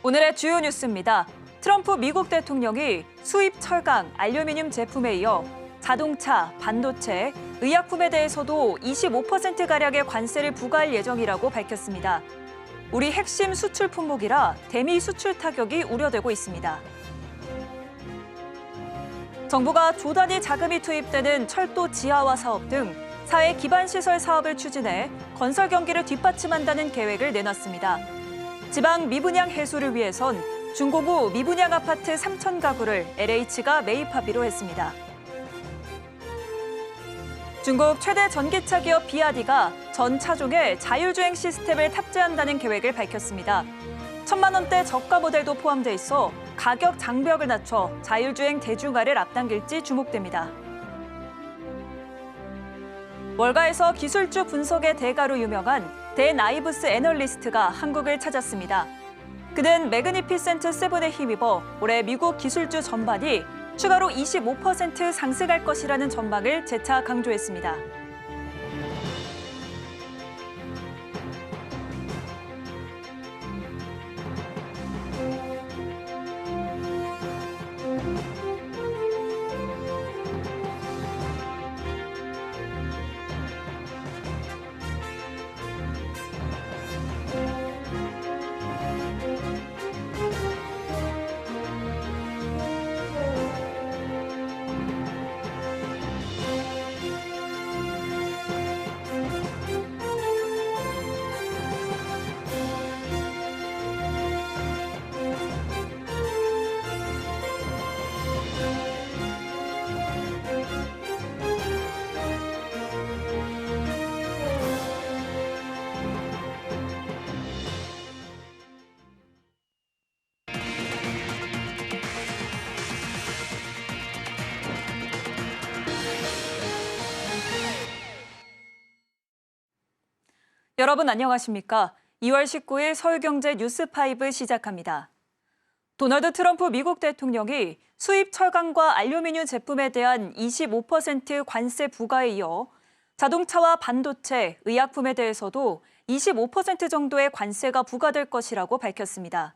오늘의 주요 뉴스입니다. 트럼프 미국 대통령이 수입 철강, 알루미늄 제품에 이어 자동차, 반도체, 의약품에 대해서도 25%가량의 관세를 부과할 예정이라고 밝혔습니다. 우리 핵심 수출 품목이라 대미 수출 타격이 우려되고 있습니다. 정부가 조 단위 자금이 투입되는 철도 지하화 사업 등 사회 기반 시설 사업을 추진해 건설 경기를 뒷받침한다는 계획을 내놨습니다. 지방 미분양 해소를 위해선 중고구 미분양 아파트 3,000가구를 LH가 매입하기로 했습니다. 중국 최대 전기차 기업 비아디가 전 차종에 자율주행 시스템을 탑재한다는 계획을 밝혔습니다. 1,000만 원대 저가 모델도 포함돼 있어 가격 장벽을 낮춰 자율주행 대중화를 앞당길지 주목됩니다. 월가에서 기술주 분석의 대가로 유명한 댄 아이브스 애널리스트가 한국을 찾았습니다. 그는 매그니피센트 세븐에 힘입어 올해 미국 기술주 전반이 추가로 25% 상승할 것이라는 전망을 재차 강조했습니다. 여러분 안녕하십니까? 2월 19일 서울경제 뉴스5 시작합니다. 도널드 트럼프 미국 대통령이 수입 철강과 알루미늄 제품에 대한 25% 관세 부과에 이어 자동차와 반도체, 의약품에 대해서도 25% 정도의 관세가 부과될 것이라고 밝혔습니다.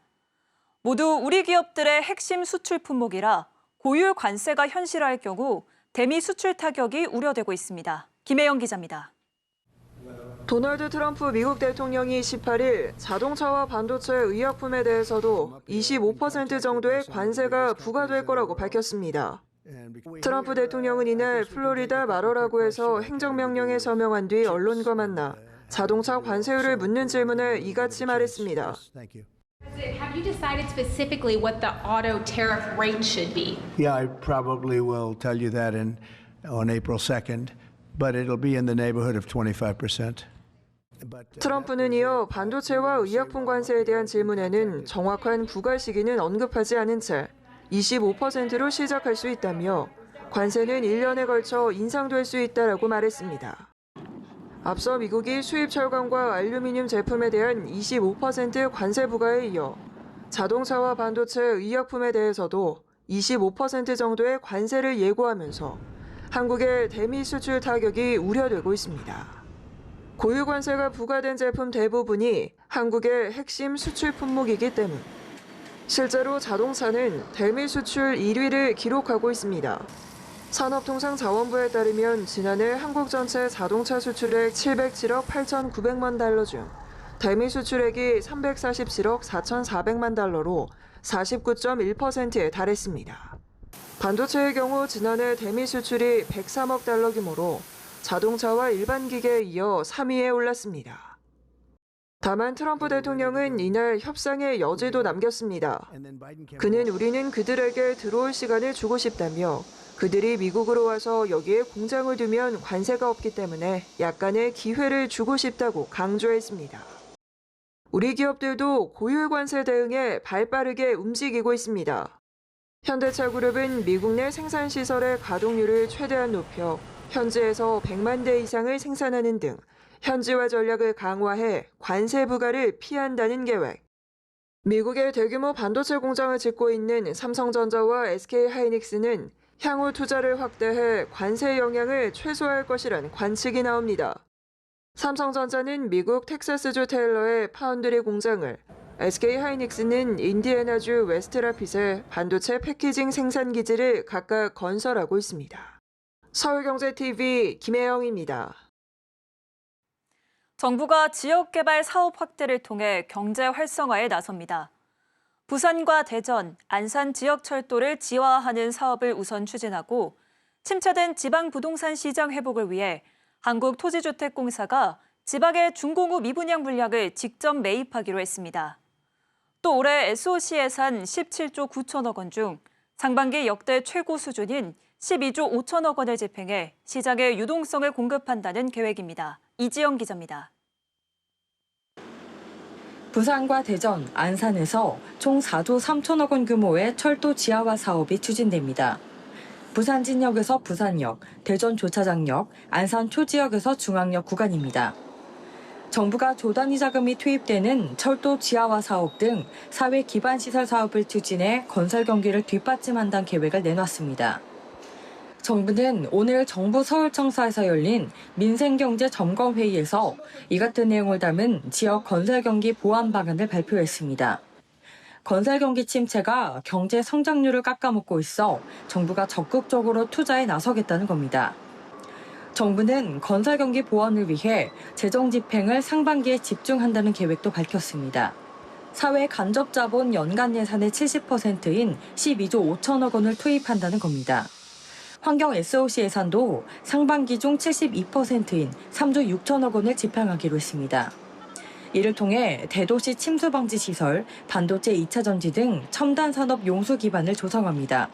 모두 우리 기업들의 핵심 수출 품목이라 고율 관세가 현실화할 경우 대미 수출 타격이 우려되고 있습니다. 김혜영 기자입니다. 도널드 트럼프 미국 대통령이 18일 자동차와 반도체 의약품에 대해서도 25% 정도의 관세가 부과될 거라고 밝혔습니다. 트럼프 대통령은 이날 플로리다 마러라고에서 행정명령에 서명한 뒤 언론과 만나 자동차 관세율을 묻는 질문에 이같이 말했습니다. Have you decided specifically what the auto tariff rate should be? Yeah, I probably will tell you that on April 2nd, but it'll be in the neighborhood of 25%. 트럼프는 이어 반도체와 의약품 관세에 대한 질문에는 정확한 부과 시기는 언급하지 않은 채 25%로 시작할 수 있다며 관세는 1년에 걸쳐 인상될 수 있다라고 말했습니다. 앞서 미국이 수입 철강과 알루미늄 제품에 대한 25% 관세 부과에 이어 자동차와 반도체 의약품에 대해서도 25% 정도의 관세를 예고하면서 한국의 대미 수출 타격이 우려되고 있습니다. 고유 관세가 부과된 제품 대부분이 한국의 핵심 수출 품목이기 때문 실제로 자동차는 대미 수출 1위를 기록하고 있습니다. 산업통상자원부에 따르면 지난해 한국 전체 자동차 수출액 707억 8,900만 달러 중 대미 수출액이 347억 4,400만 달러로 49.1%에 달했습니다. 반도체의 경우 지난해 대미 수출이 103억 달러 규모로 자동차와 일반 기계에 이어 3위에 올랐습니다. 다만 트럼프 대통령은 이날 협상의 여지도 남겼습니다. 그는 우리는 그들에게 들어올 시간을 주고 싶다며 그들이 미국으로 와서 여기에 공장을 두면 관세가 없기 때문에 약간의 기회를 주고 싶다고 강조했습니다. 우리 기업들도 고율 관세 대응에 발빠르게 움직이고 있습니다. 현대차 그룹은 미국 내 생산시설의 가동률을 최대한 높여 현지에서 100만 대 이상을 생산하는 등 현지화 전략을 강화해 관세 부과를 피한다는 계획. 미국의 대규모 반도체 공장을 짓고 있는 삼성전자와 SK하이닉스는 향후 투자를 확대해 관세 영향을 최소화할 것이란 관측이 나옵니다. 삼성전자는 미국 텍사스주 테일러의 파운드리 공장을 SK 하이닉스는 인디애나주 웨스트라핏에 반도체 패키징 생산 기지를 각각 건설하고 있습니다. 서울경제TV 김혜영입니다. 정부가 지역개발 사업 확대를 통해 경제 활성화에 나섭니다. 부산과 대전, 안산 지역철도를 지화하는 사업을 우선 추진하고 침체된 지방 부동산 시장 회복을 위해 한국토지주택공사가 지방의 중공업 미분양 물량을 직접 매입하기로 했습니다. 또 올해 SOC 예산 17조 9천억 원 중 상반기 역대 최고 수준인 12조 5천억 원을 집행해 시장에 유동성을 공급한다는 계획입니다. 이지영 기자입니다. 부산과 대전, 안산에서 총 4조 3천억 원 규모의 철도 지하화 사업이 추진됩니다. 부산진역에서 부산역, 대전 조차장역, 안산 초지역에서 중앙역 구간입니다. 정부가 조단위 자금이 투입되는 철도 지하화 사업 등 사회 기반 시설 사업을 추진해 건설 경기를 뒷받침한다는 계획을 내놨습니다. 정부는 오늘 정부 서울청사에서 열린 민생경제 점검회의에서 이 같은 내용을 담은 지역 건설 경기 보완 방안을 발표했습니다. 건설 경기 침체가 경제 성장률을 깎아먹고 있어 정부가 적극적으로 투자에 나서겠다는 겁니다. 정부는 건설 경기 보완을 위해 재정 집행을 상반기에 집중한다는 계획도 밝혔습니다. 사회 간접 자본 연간 예산의 70%인 12조 5천억 원을 투입한다는 겁니다. 환경 SOC 예산도 상반기 중 72%인 3조 6천억 원을 집행하기로 했습니다. 이를 통해 대도시 침수 방지 시설, 반도체 2차 전지 등 첨단 산업 용수 기반을 조성합니다.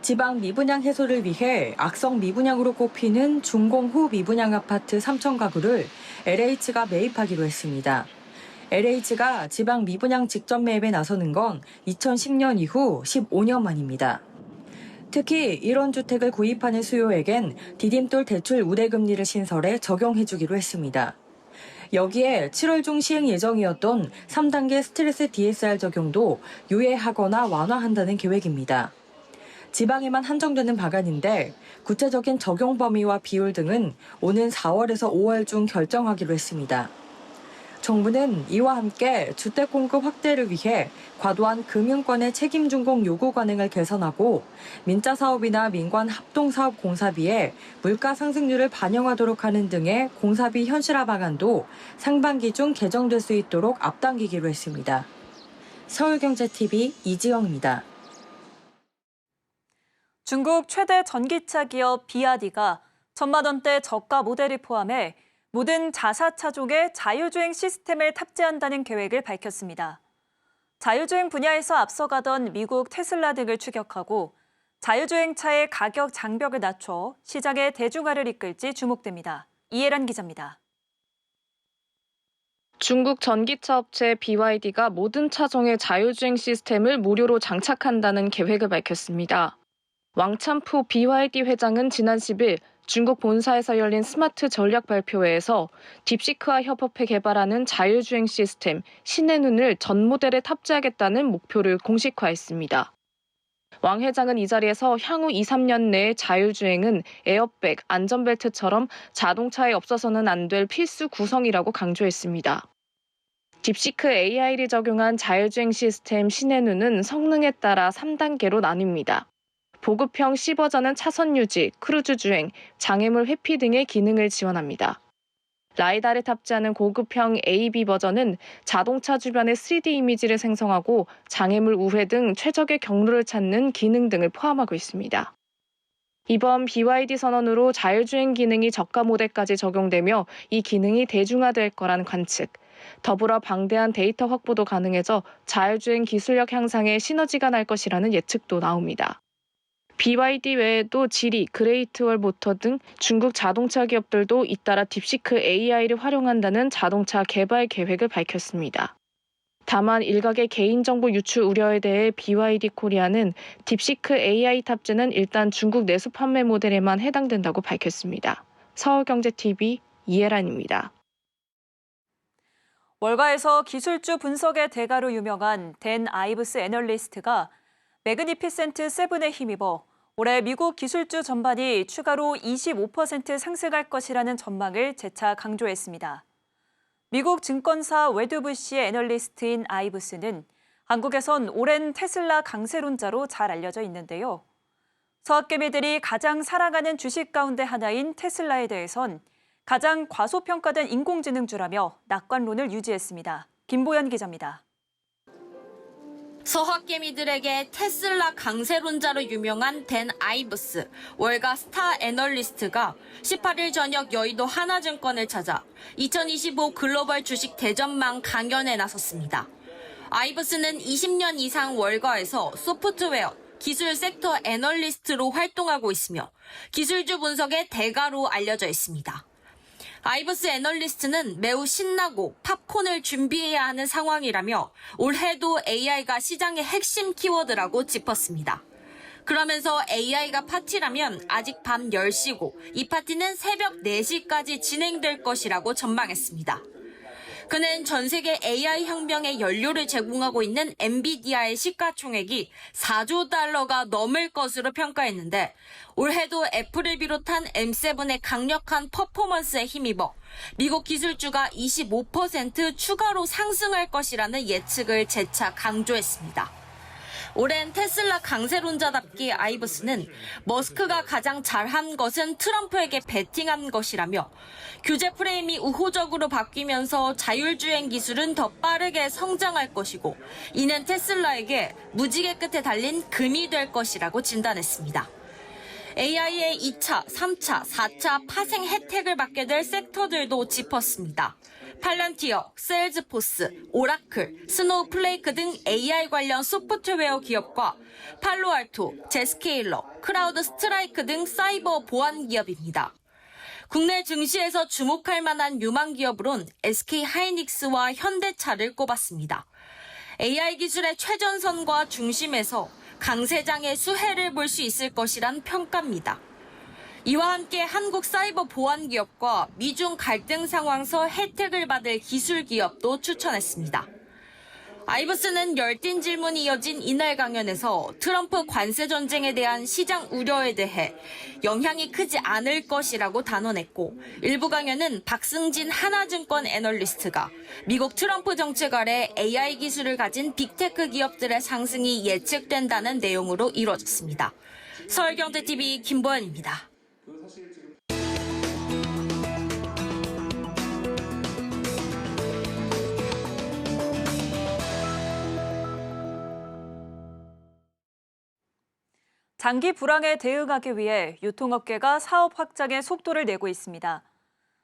지방 미분양 해소를 위해 악성 미분양으로 꼽히는 중공후 미분양 아파트 3천 가구를 LH가 매입하기로 했습니다. LH가 지방 미분양 직접 매입에 나서는 건 2010년 이후 15년 만입니다. 특히 이런 주택을 구입하는 수요에겐 디딤돌 대출 우대금리를 신설해 적용해주기로 했습니다. 여기에 7월 중 시행 예정이었던 3단계 스트레스 DSR 적용도 유예하거나 완화한다는 계획입니다. 지방에만 한정되는 방안인데 구체적인 적용 범위와 비율 등은 오는 4월에서 5월 중 결정하기로 했습니다. 정부는 이와 함께 주택 공급 확대를 위해 과도한 금융권의 책임 준공 요구 관행을 개선하고 민자 사업이나 민관 합동 사업 공사비에 물가 상승률을 반영하도록 하는 등의 공사비 현실화 방안도 상반기 중 개정될 수 있도록 앞당기기로 했습니다. 서울경제TV 이지영입니다. 중국 최대 전기차 기업 비아디가 1천만 원대 저가 모델을 포함해 모든 자사차종에 자율주행 시스템을 탑재한다는 계획을 밝혔습니다. 자율주행 분야에서 앞서가던 미국 테슬라 등을 추격하고 자율주행차의 가격 장벽을 낮춰 시장의 대중화를 이끌지 주목됩니다. 이혜란 기자입니다. 중국 전기차 업체 BYD가 모든 차종에 자율주행 시스템을 무료로 장착한다는 계획을 밝혔습니다. 왕찬푸 BYD 회장은 지난 10일 중국 본사에서 열린 스마트 전략 발표회에서 딥시크와 협업해 개발하는 자율주행 시스템 신의 눈을 전 모델에 탑재하겠다는 목표를 공식화했습니다. 왕 회장은 이 자리에서 향후 2, 3년 내에 자율주행은 에어백, 안전벨트처럼 자동차에 없어서는 안 될 필수 구성이라고 강조했습니다. 딥시크 AI를 적용한 자율주행 시스템 신의 눈은 성능에 따라 3단계로 나뉩니다. 보급형 C 버전은 차선 유지, 크루즈 주행, 장애물 회피 등의 기능을 지원합니다. 라이다를 탑재하는 고급형 AB 버전은 자동차 주변의 3D 이미지를 생성하고 장애물 우회 등 최적의 경로를 찾는 기능 등을 포함하고 있습니다. 이번 BYD 선언으로 자율주행 기능이 저가 모델까지 적용되며 이 기능이 대중화될 거란 관측, 더불어 방대한 데이터 확보도 가능해져 자율주행 기술력 향상에 시너지가 날 것이라는 예측도 나옵니다. BYD 외에도 지리, 그레이트월 모터 등 중국 자동차 기업들도 잇따라 딥시크 AI를 활용한다는 자동차 개발 계획을 밝혔습니다. 다만 일각의 개인정보 유출 우려에 대해 BYD 코리아는 딥시크 AI 탑재는 일단 중국 내수 판매 모델에만 해당된다고 밝혔습니다. 서울경제TV 이혜란입니다. 월가에서 기술주 분석의 대가로 유명한 댄 아이브스 애널리스트가 매그니피센트 7에 힘입어 올해 미국 기술주 전반이 추가로 25% 상승할 것이라는 전망을 재차 강조했습니다. 미국 증권사 웨드부시의 애널리스트인 아이브스는 한국에선 오랜 테슬라 강세론자로 잘 알려져 있는데요. 서학개미들이 가장 사랑하는 주식 가운데 하나인 테슬라에 대해선 가장 과소평가된 인공지능주라며 낙관론을 유지했습니다. 김보연 기자입니다. 서학개미들에게 테슬라 강세론자로 유명한 댄 아이브스, 월가 스타 애널리스트가 18일 저녁 여의도 하나증권을 찾아 2025 글로벌 주식 대전망 강연에 나섰습니다. 아이브스는 20년 이상 월가에서 소프트웨어, 기술 섹터 애널리스트로 활동하고 있으며 기술주 분석의 대가로 알려져 있습니다. 아이브스 애널리스트는 매우 신나고 팝콘을 준비해야 하는 상황이라며 올해도 AI가 시장의 핵심 키워드라고 짚었습니다. 그러면서 AI가 파티라면 아직 밤 10시고 이 파티는 새벽 4시까지 진행될 것이라고 전망했습니다. 그는 전 세계 AI 혁명의 연료를 제공하고 있는 엔비디아의 시가총액이 4조 달러가 넘을 것으로 평가했는데 올해도 애플을 비롯한 M7의 강력한 퍼포먼스에 힘입어 미국 기술주가 25% 추가로 상승할 것이라는 예측을 재차 강조했습니다. 오랜 테슬라 강세론자답게 아이브스는 머스크가 가장 잘한 것은 트럼프에게 베팅한 것이라며 규제 프레임이 우호적으로 바뀌면서 자율주행 기술은 더 빠르게 성장할 것이고 이는 테슬라에게 무지개 끝에 달린 금이 될 것이라고 진단했습니다. AI의 2차, 3차, 4차 파생 혜택을 받게 될 섹터들도 짚었습니다. 팔런티어, 세일즈포스, 오라클, 스노우플레이크 등 AI 관련 소프트웨어 기업과 팔로알토, 제스케일러, 크라우드 스트라이크 등 사이버 보안 기업입니다. 국내 증시에서 주목할 만한 유망 기업으론 SK 하이닉스와 현대차를 꼽았습니다. AI 기술의 최전선과 중심에서 강세장의 수혜를 볼 수 있을 것이란 평가입니다. 이와 함께 한국 사이버 보안 기업과 미중 갈등 상황서 혜택을 받을 기술 기업도 추천했습니다. 아이브스는 열띤 질문이 이어진 이날 강연에서 트럼프 관세 전쟁에 대한 시장 우려에 대해 영향이 크지 않을 것이라고 단언했고 일부 강연은 박승진 하나증권 애널리스트가 미국 트럼프 정책 아래 AI 기술을 가진 빅테크 기업들의 상승이 예측된다는 내용으로 이루어졌습니다. 서울경제TV 김보연입니다. 장기 불황에 대응하기 위해 유통업계가 사업 확장에 속도를 내고 있습니다.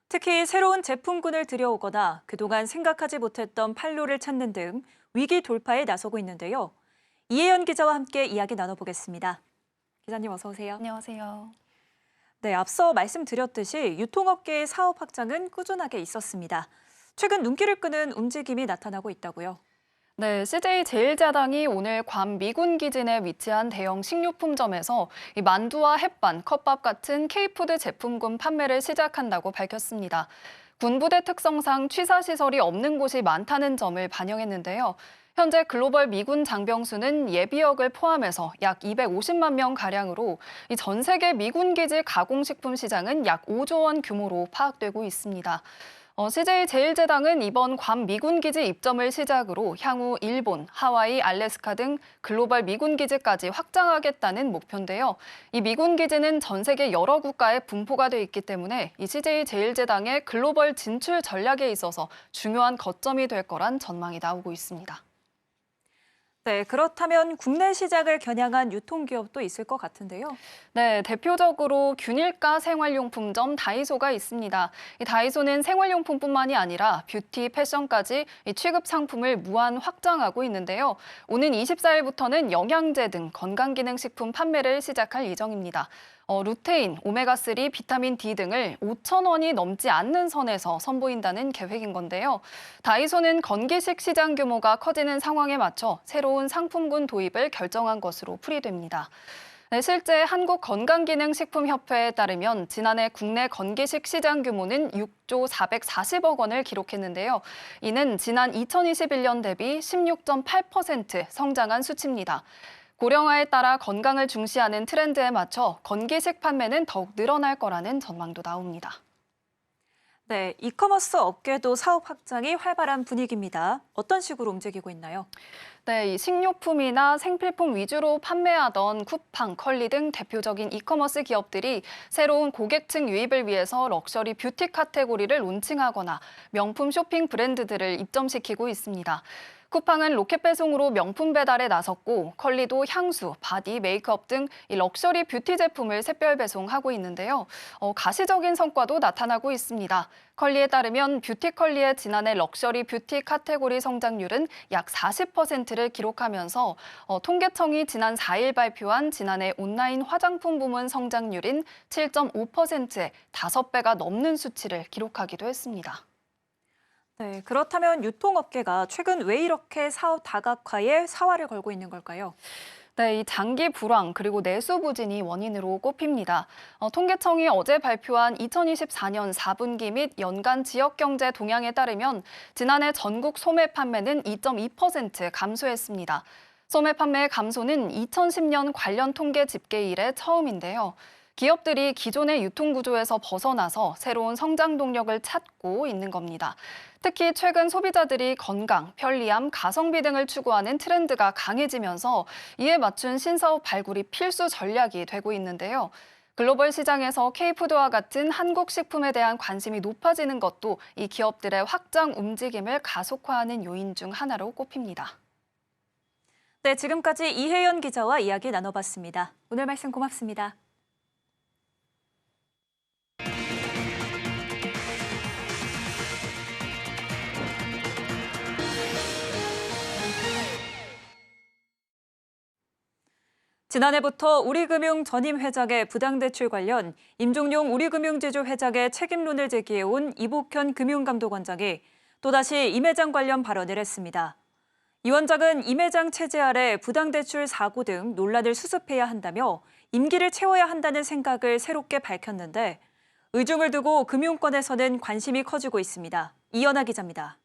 특히 새로운 제품군을 들여오거나 그동안 생각하지 못했던 판로를 찾는 등 위기 돌파에 나서고 있는데요. 이혜연 기자와 함께 이야기 나눠보겠습니다. 기자님 어서 오세요. 안녕하세요. 네, 앞서 말씀드렸듯이 유통업계의 사업 확장은 꾸준하게 있었습니다. 최근 눈길을 끄는 움직임이 나타나고 있다고요. 네, CJ 제일제당이 오늘 괌 미군 기지 내 위치한 대형 식료품점에서 이 만두와 햇반, 컵밥 같은 K푸드 제품군 판매를 시작한다고 밝혔습니다. 군부대 특성상 취사시설이 없는 곳이 많다는 점을 반영했는데요. 현재 글로벌 미군 장병수는 예비역을 포함해서 약 250만 명가량으로 전 세계 미군 기지 가공식품 시장은 약 5조 원 규모로 파악되고 있습니다. CJ 제일제당은 이번 괌 미군 기지 입점을 시작으로 향후 일본, 하와이, 알래스카 등 글로벌 미군 기지까지 확장하겠다는 목표인데요. 이 미군 기지는 전 세계 여러 국가에 분포가 돼 있기 때문에 이 CJ 제일제당의 글로벌 진출 전략에 있어서 중요한 거점이 될 거란 전망이 나오고 있습니다. 네, 그렇다면 국내 시장을 겨냥한 유통기업도 있을 것 같은데요. 네, 대표적으로 균일가 생활용품점 다이소가 있습니다. 이 다이소는 생활용품뿐만이 아니라 뷰티, 패션까지 이 취급 상품을 무한 확장하고 있는데요. 오는 24일부터는 영양제 등 건강기능식품 판매를 시작할 예정입니다. 루테인, 오메가3, 비타민 D 등을 5,000원이 넘지 않는 선에서 선보인다는 계획인 건데요. 다이소는 건기식 시장 규모가 커지는 상황에 맞춰 새로운 상품군 도입을 결정한 것으로 풀이됩니다. 네, 실제 한국건강기능식품협회에 따르면 지난해 국내 건기식 시장 규모는 6조 440억 원을 기록했는데요. 이는 지난 2021년 대비 16.8% 성장한 수치입니다. 고령화에 따라 건강을 중시하는 트렌드에 맞춰 건기식 판매는 더욱 늘어날 거라는 전망도 나옵니다. 네, 이커머스 업계도 사업 확장이 활발한 분위기입니다. 어떤 식으로 움직이고 있나요? 네, 이 식료품이나 생필품 위주로 판매하던 쿠팡, 컬리 등 대표적인 이커머스 기업들이 새로운 고객층 유입을 위해서 럭셔리 뷰티 카테고리를 론칭하거나 명품 쇼핑 브랜드들을 입점시키고 있습니다. 쿠팡은 로켓 배송으로 명품 배달에 나섰고 컬리도 향수, 바디, 메이크업 등 이 럭셔리 뷰티 제품을 샛별 배송하고 있는데요. 가시적인 성과도 나타나고 있습니다. 컬리에 따르면 뷰티 컬리의 지난해 럭셔리 뷰티 카테고리 성장률은 약 40%를 기록하면서 통계청이 지난 4일 발표한 지난해 온라인 화장품 부문 성장률인 7.5%의 5배가 넘는 수치를 기록하기도 했습니다. 네, 그렇다면 유통업계가 최근 왜 이렇게 사업 다각화에 사활을 걸고 있는 걸까요? 네, 이 장기 불황 그리고 내수 부진이 원인으로 꼽힙니다. 통계청이 어제 발표한 2024년 4분기 및 연간 지역경제 동향에 따르면 지난해 전국 소매 판매는 2.2% 감소했습니다. 소매 판매의 감소는 2010년 관련 통계 집계 이래 처음인데요. 기업들이 기존의 유통구조에서 벗어나서 새로운 성장 동력을 찾고 있는 겁니다. 특히 최근 소비자들이 건강, 편리함, 가성비 등을 추구하는 트렌드가 강해지면서 이에 맞춘 신사업 발굴이 필수 전략이 되고 있는데요. 글로벌 시장에서 K푸드와 같은 한국 식품에 대한 관심이 높아지는 것도 이 기업들의 확장 움직임을 가속화하는 요인 중 하나로 꼽힙니다. 네, 지금까지 이혜연 기자와 이야기 나눠봤습니다. 오늘 말씀 고맙습니다. 지난해부터 우리금융 전임 회장의 부당대출 관련 임종용 우리금융지주 회장의 책임론을 제기해온 이복현 금융감독원장이 또다시 임 회장 관련 발언을 했습니다. 이 원장은 임 회장 체제 아래 부당대출 사고 등 논란을 수습해야 한다며 임기를 채워야 한다는 생각을 새롭게 밝혔는데 의중을 두고 금융권에서는 관심이 커지고 있습니다. 이연아 기자입니다.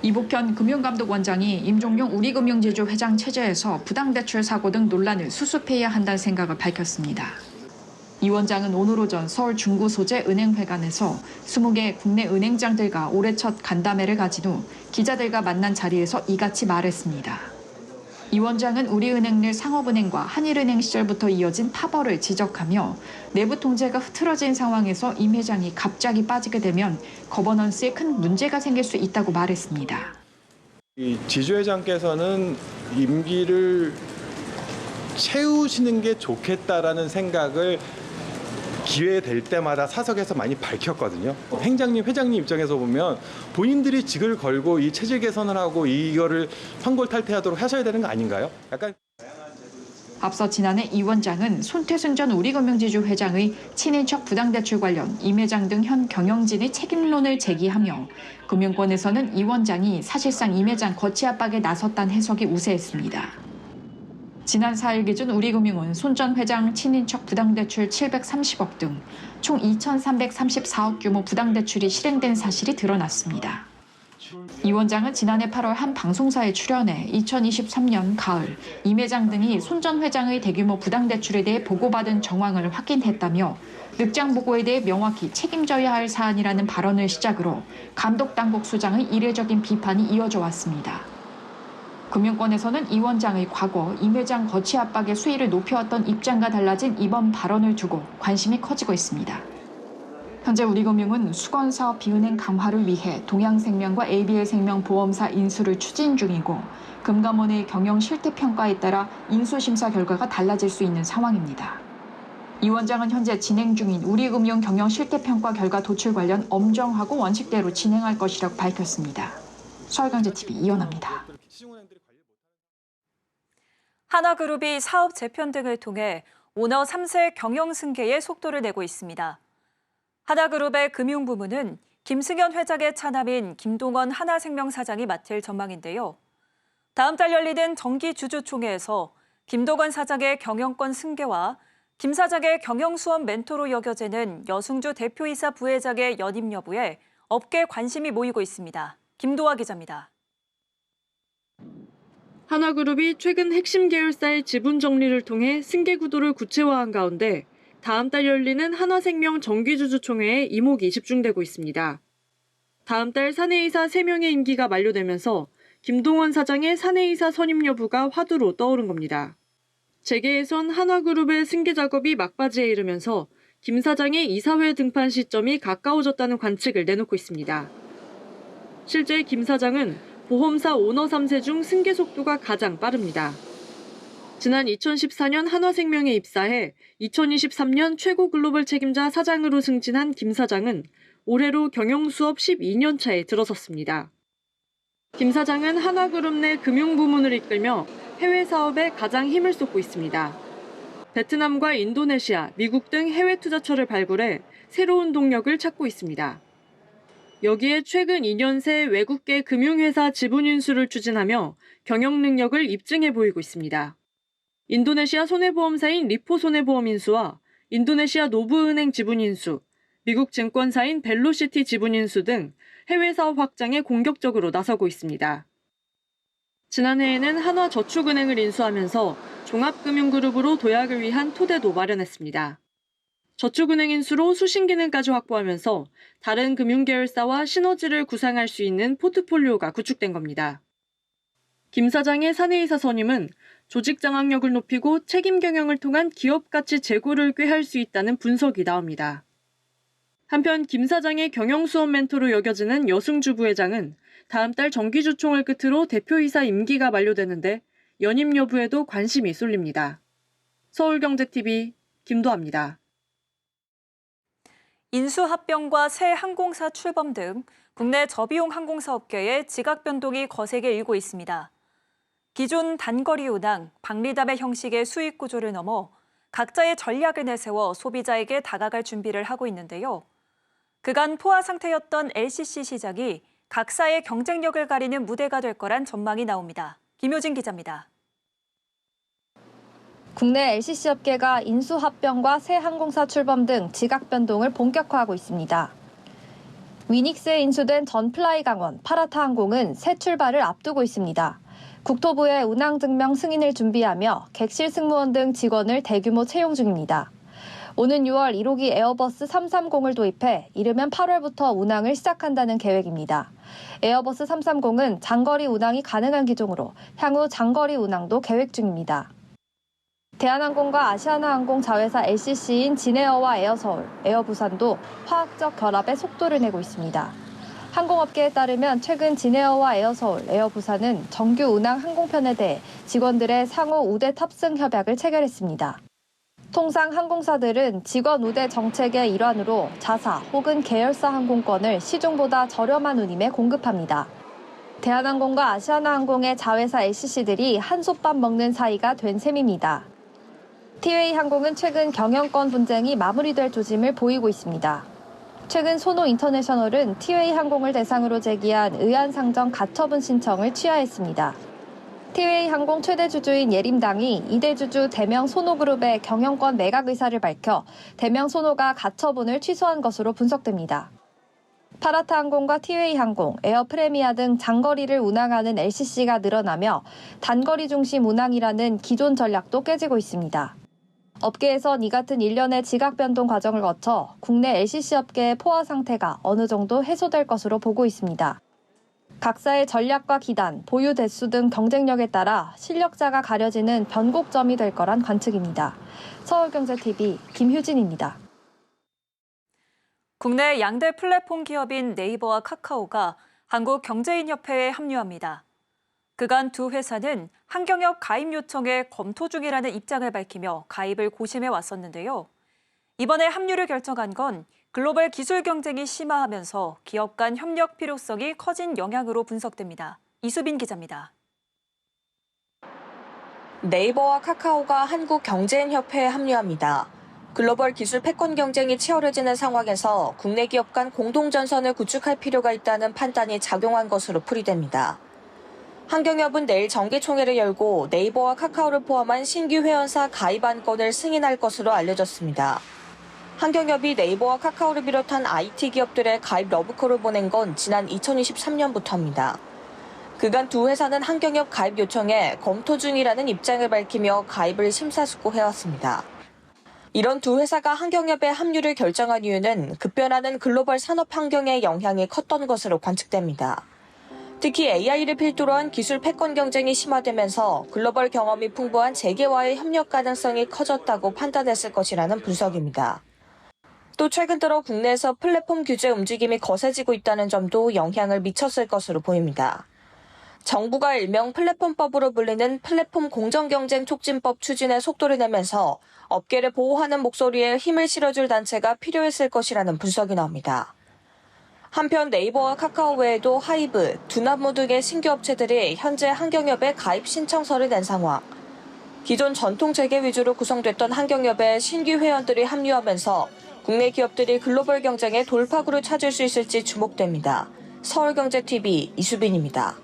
이복현 금융감독원장이 임종용 우리금융지주 회장 체제에서 부당대출 사고 등 논란을 수습해야 한다는 생각을 밝혔습니다. 이 원장은 오늘 오전 서울 중구 소재 은행회관에서 20개 국내 은행장들과 올해 첫 간담회를 가진 후 기자들과 만난 자리에서 이같이 말했습니다. 이 원장은 우리은행 내 상업은행과 한일은행 시절부터 이어진 파벌을 지적하며 내부 통제가 흐트러진 상황에서 임 회장이 갑자기 빠지게 되면 거버넌스에 큰 문제가 생길 수 있다고 말했습니다. 이 지주 회장께서는 임기를 채우시는 게 좋겠다라는 생각을 기회 될 때마다 사석에서 많이 밝혔거든요. 행장님, 회장님 입장에서 보면 본인들이 직을 걸고 이 체질 개선을 하고 이거를 환골탈태하도록 하셔야 되는 거 아닌가요? 약간 앞서 지난해 이 원장은 손태순 전 우리금융지주 회장의 친인척 부당대출 관련 임 회장 등 현 경영진의 책임론을 제기하며 금융권에서는 이 원장이 사실상 임 회장 거치 압박에 나섰다는 해석이 우세했습니다. 지난 4일 기준 우리금융은 손 전 회장 친인척 부당대출 730억 등 총 2,334억 규모 부당대출이 실행된 사실이 드러났습니다. 이 원장은 지난해 8월 한 방송사에 출연해 2023년 가을 임 회장 등이 손 전 회장의 대규모 부당대출에 대해 보고받은 정황을 확인했다며 늑장 보고에 대해 명확히 책임져야 할 사안이라는 발언을 시작으로 감독당국 수장의 이례적인 비판이 이어져 왔습니다. 금융권에서는 이 원장의 과거 임 회장 거치 압박의 수위를 높여왔던 입장과 달라진 이번 발언을 두고 관심이 커지고 있습니다. 현재 우리금융은 수건사업 비은행 강화를 위해 동양생명과 ABL생명 보험사 인수를 추진 중이고 금감원의 경영 실태평가에 따라 인수심사 결과가 달라질 수 있는 상황입니다. 이 원장은 현재 진행 중인 우리금융 경영 실태평가 결과 도출 관련 엄정하고 원칙대로 진행할 것이라고 밝혔습니다. 서울경제TV 이연아입니다. 하나그룹이 사업 재편 등을 통해 오너 3세 경영 승계에 속도를 내고 있습니다. 하나그룹의 금융부문은 김승현 회장의 차남인 김동원 하나생명 사장이 맡을 전망인데요. 다음 달 열리는 정기주주총회에서 김동원 사장의 경영권 승계와 김 사장의 경영수업 멘토로 여겨지는 여승주 대표이사 부회장의 연임 여부에 업계 관심이 모이고 있습니다. 김도화 기자입니다. 하나그룹이 최근 핵심 계열사의 지분 정리를 통해 승계 구도를 구체화한 가운데 다음 달 열리는 한화생명 정기주주총회에 이목이 집중되고 있습니다. 다음 달 사내이사 3명의 임기가 만료되면서 김동원 사장의 사내이사 선임 여부가 화두로 떠오른 겁니다. 재계에선 한화그룹의 승계 작업이 막바지에 이르면서 김 사장의 이사회 등판 시점이 가까워졌다는 관측을 내놓고 있습니다. 실제 김 사장은 보험사 오너 3세 중 승계 속도가 가장 빠릅니다. 지난 2014년 한화생명에 입사해 2023년 최고 글로벌 책임자 사장으로 승진한 김 사장은 올해로 경영 수업 12년 차에 들어섰습니다. 김 사장은 한화그룹 내 금융부문을 이끌며 해외 사업에 가장 힘을 쏟고 있습니다. 베트남과 인도네시아, 미국 등 해외 투자처를 발굴해 새로운 동력을 찾고 있습니다. 여기에 최근 2년 새 외국계 금융회사 지분 인수를 추진하며 경영 능력을 입증해 보이고 있습니다. 인도네시아 손해보험사인 리포 손해보험 인수와 인도네시아 노브은행 지분 인수, 미국 증권사인 벨로시티 지분 인수 등 해외 사업 확장에 공격적으로 나서고 있습니다. 지난해에는 한화저축은행을 인수하면서 종합금융그룹으로 도약을 위한 토대도 마련했습니다. 저축은행 인수로 수신 기능까지 확보하면서 다른 금융계열사와 시너지를 구상할 수 있는 포트폴리오가 구축된 겁니다. 김 사장의 사내이사 선임은 조직 장악력을 높이고 책임 경영을 통한 기업 가치 제고를 꾀할 수 있다는 분석이 나옵니다. 한편 김 사장의 경영 수업 멘토로 여겨지는 여승주 부회장은 다음 달 정기주총을 끝으로 대표이사 임기가 만료되는데 연임 여부에도 관심이 쏠립니다. 서울경제TV 김도아입니다. 인수합병과 새 항공사 출범 등 국내 저비용 항공사 업계에 지각 변동이 거세게 일고 있습니다. 기존 단거리 운항, 박리담의 형식의 수익 구조를 넘어 각자의 전략을 내세워 소비자에게 다가갈 준비를 하고 있는데요. 그간 포화 상태였던 LCC 시장이 각사의 경쟁력을 가리는 무대가 될 거란 전망이 나옵니다. 김효진 기자입니다. 국내 LCC 업계가 인수합병과 새 항공사 출범 등 지각 변동을 본격화하고 있습니다. 위닉스에 인수된 전플라이강원, 파라타항공은 새 출발을 앞두고 있습니다. 국토부에 운항증명 승인을 준비하며 객실 승무원 등 직원을 대규모 채용 중입니다. 오는 6월 1호기 에어버스 330을 도입해 이르면 8월부터 운항을 시작한다는 계획입니다. 에어버스 330은 장거리 운항이 가능한 기종으로 향후 장거리 운항도 계획 중입니다. 대한항공과 아시아나항공 자회사 LCC인 진에어와 에어서울, 에어부산도 화학적 결합에 속도를 내고 있습니다. 항공업계에 따르면 최근 진에어와 에어서울, 에어부산은 정규 운항 항공편에 대해 직원들의 상호 우대 탑승 협약을 체결했습니다. 통상 항공사들은 직원 우대 정책의 일환으로 자사 혹은 계열사 항공권을 시중보다 저렴한 운임에 공급합니다. 대한항공과 아시아나항공의 자회사 LCC들이 한솥밥 먹는 사이가 된 셈입니다. 티웨이 항공은 최근 경영권 분쟁이 마무리될 조짐을 보이고 있습니다. 최근 소노 인터내셔널은 티웨이 항공을 대상으로 제기한 의안상정 가처분 신청을 취하했습니다. 티웨이 항공 최대 주주인 예림당이 2대 주주 대명 소노그룹의 경영권 매각 의사를 밝혀 대명 소노가 가처분을 취소한 것으로 분석됩니다. 파라타 항공과 티웨이 항공, 에어프레미아 등 장거리를 운항하는 LCC가 늘어나며 단거리 중심 운항이라는 기존 전략도 깨지고 있습니다. 업계에선 이 같은 일련의 지각 변동 과정을 거쳐 국내 LCC 업계의 포화 상태가 어느 정도 해소될 것으로 보고 있습니다. 각사의 전략과 기단, 보유 대수 등 경쟁력에 따라 실력자가 가려지는 변곡점이 될 거란 관측입니다. 서울경제TV 김효진입니다. 국내 양대 플랫폼 기업인 네이버와 카카오가 한국경제인협회에 합류합니다. 그간 두 회사는 한경협 가입 요청에 검토 중이라는 입장을 밝히며 가입을 고심해 왔었는데요. 이번에 합류를 결정한 건 글로벌 기술 경쟁이 심화하면서 기업 간 협력 필요성이 커진 영향으로 분석됩니다. 이수빈 기자입니다. 네이버와 카카오가 한국경제인협회에 합류합니다. 글로벌 기술 패권 경쟁이 치열해지는 상황에서 국내 기업 간 공동전선을 구축할 필요가 있다는 판단이 작용한 것으로 풀이됩니다. 한경협은 내일 정기총회를 열고 네이버와 카카오를 포함한 신규 회원사 가입 안건을 승인할 것으로 알려졌습니다. 한경협이 네이버와 카카오를 비롯한 IT 기업들의 가입 러브콜을 보낸 건 지난 2023년부터입니다. 그간 두 회사는 한경협 가입 요청에 검토 중이라는 입장을 밝히며 가입을 심사숙고해왔습니다. 이런 두 회사가 한경협의 합류를 결정한 이유는 급변하는 글로벌 산업 환경의 영향이 컸던 것으로 관측됩니다. 특히 AI를 필두로 한 기술 패권 경쟁이 심화되면서 글로벌 경험이 풍부한 재계와의 협력 가능성이 커졌다고 판단했을 것이라는 분석입니다. 또 최근 들어 국내에서 플랫폼 규제 움직임이 거세지고 있다는 점도 영향을 미쳤을 것으로 보입니다. 정부가 일명 플랫폼법으로 불리는 플랫폼 공정경쟁 촉진법 추진에 속도를 내면서 업계를 보호하는 목소리에 힘을 실어줄 단체가 필요했을 것이라는 분석이 나옵니다. 한편 네이버와 카카오 외에도 하이브, 두나무 등의 신규 업체들이 현재 한경협에 가입 신청서를 낸 상황. 기존 전통 재계 위주로 구성됐던 한경협에 신규 회원들이 합류하면서 국내 기업들이 글로벌 경쟁에 돌파구를 찾을 수 있을지 주목됩니다. 서울경제TV 이수빈입니다.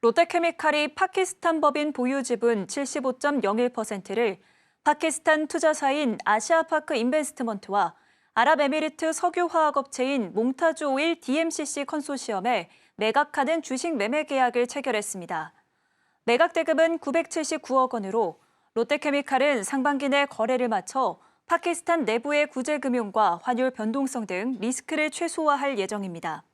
롯데케미칼이 파키스탄 법인 보유 지분 75.01%를 파키스탄 투자사인 아시아파크 인베스트먼트와 아랍에미리트 석유화학업체인 몽타주 오일 DMCC 컨소시엄에 매각하는 주식 매매 계약을 체결했습니다. 매각 대금은 979억 원으로 롯데케미칼은 상반기 내 거래를 마쳐 파키스탄 내부의 구제금융과 환율 변동성 등 리스크를 최소화할 예정입니다.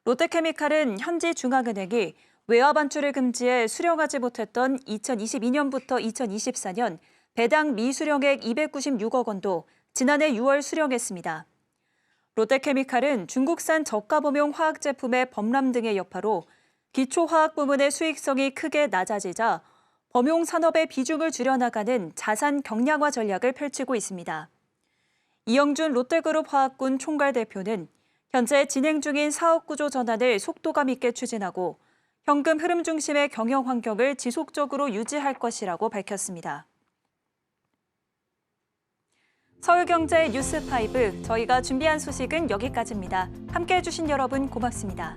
롯데케미칼은 현지 중앙은행이 외화 반출을 금지해 수령하지 못했던 2022년부터 2024년 배당 미수령액 296억 원도 지난해 6월 수령했습니다. 롯데케미칼은 중국산 저가범용 화학 제품의 범람 등의 여파로 기초화학 부문의 수익성이 크게 낮아지자 범용 산업의 비중을 줄여나가는 자산 경량화 전략을 펼치고 있습니다. 이영준 롯데그룹 화학군 총괄 대표는 현재 진행 중인 사업 구조 전환을 속도감 있게 추진하고 현금 흐름 중심의 경영 환경을 지속적으로 유지할 것이라고 밝혔습니다. 서울경제 뉴스5, 저희가 준비한 소식은 여기까지입니다. 함께해 주신 여러분 고맙습니다.